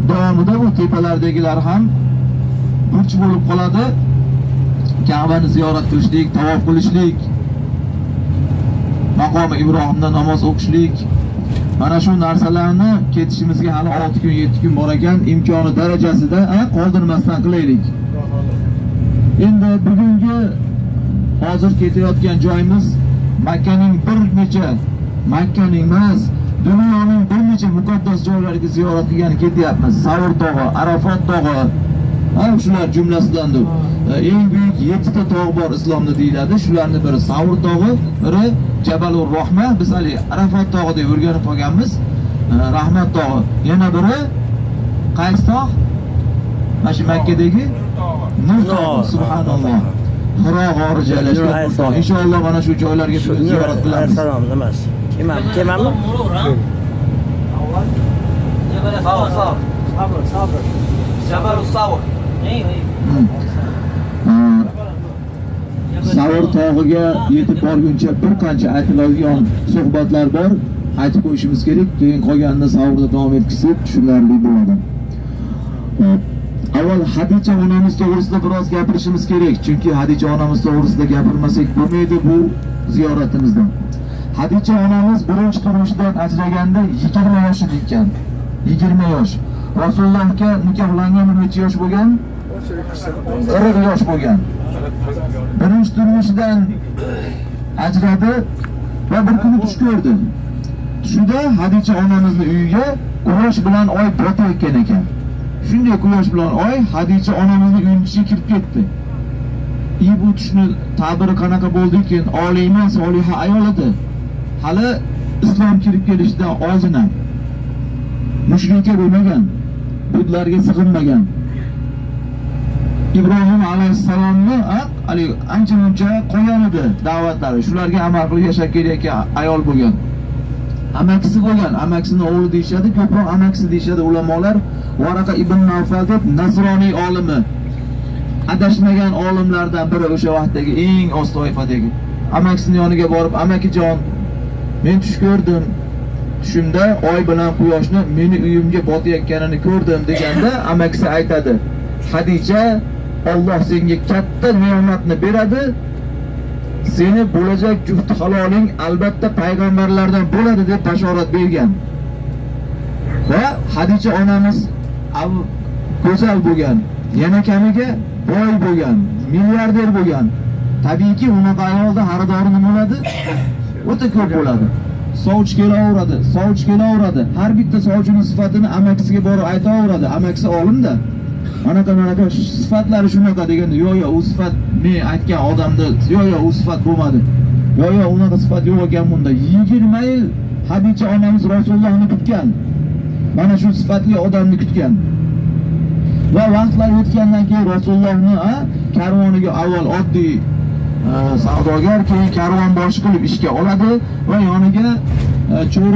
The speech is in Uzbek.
davomida bu tepalardagilar ham burch bo'lib qoladi. Ka'bani ziyorat qilishlik, tavof qilishlik, maqomi Ibrohimda namoz o'qishlik, mana shu narsalarni ketishimizga hali 6 kun, 7 kun bor ekan, imkoni darajasida qoldirmasdan qilaylik. Endi bugungi hozir ketayotgan joyimiz Makkaning emas, dunyoning bir necha muqaddas joylariga ziyorat qilgani ketyapmiz. Savr tog'i, Arafat tog'i, shular jumlasidandir. Eng buyuk 7 ta tog' bor islomda deyiladi. Shularning biri Savr tog'i, biri Jabalur Rahma, biz hali Arafat tog'i deb o'rganib qolganmiz. Rahmat tog'i. Yana biri qaysi tog'? Mana shu Makkadagi Nur tog'i, subhanalloh. Hiro g'ori joylashgan tog'. Inshaalloh mana shu joylarga ziyorat qilamiz. Salom, nima? Kemammi? Sabr. Jabalus Savr. Savr tog'iga yetib borguncha bir qancha aytiladigan suhbatlar bor. Aytib qo'yishimiz kerak, keyin qolganini Savrda davom etkizib tushunarli bo'ladi. Avval Hadicha onamiz to'g'risida biroz gapirishimiz kerak, chunki Hadicha onamiz to'g'risida gapirmasak bo'lmaydi bu ziyoratimizda. Hadicha onamiz birinchi turmushidan ajraganda 20 yoshida ekan. 20 yosh. Rasulullohga nikohlanganda necha yosh bo'lgan? 40 yosh bo'lgan. Birinchi turmushidan ajradi va bir kuni tush ko'rdi. Tushida Hadicha onamizning uyiga quyosh bilan oy botayotgan ekan. Shunday quyosh bilan oy Hadicha onamizning uyining ichiga kirib ketdi. Bu tushni ta'biri qanaqa bo'ldi ekan? Oliyma, soliha ayol edi. Hali islom kirib kelishidan oldin ham mushrika bo'lmagan, budlarga sig'inmagan. Ibrohim alayhissalomni ancha-muncha qo'ygan edi da'vatlari. Shularga amal qilib yashab kelayotgan ayol bo'lgan. Amakisi bo'lgan, amakisini o'g'li deyshadi, ko'proq amakisi deyshadi ulamolar. Varaqa ibn Nawfal deb nasroniy olimi, adashmagan olimlardan biri o'sha vaqtdagi eng oz toifadagi. Amakisining yoniga borib, "Amakijon, men tush ko'rdim. Tushimda oy bilan quyoshni meni uyimga botayotganini ko'rdim" deganda amakisi aytadi: "Hadicha, Alloh senga katta ne'matni beradi. Seni bo'lajak juft haloling albatta payg'ambarlardan bo'ladi" deb bashorat bergan. Va Hadicha onamiz go'zal bo'lgan, yana kamiga boy bo'lgan, milliarder bo'lgan. Tabiiyki, unaqa ayolda xaridori nima bo'ladi? O'ta ko'p bo'ladi. Sovchi kelaveradi. Har bitta sovchining sifatini amakisiga borib aytaveradi. Amakisi olimda. Mana sifatlari shunaqa deganda, "Yo'q, u sifat men aytgan odamda, yo'q, u sifat bo'lmadi. Yo'q, unaqa sifat yo'q ekan bunda." 20 yil Hadicha onamiz Rasulullohni kutgan. Mana shu sifatli odamni kutgan. Va vaqtlar o'tgandan keyin Rasulullohni karvoniga avval oddiy savdogar, keyin karvon boshi qilib ishga oladi va yoniga cho'ri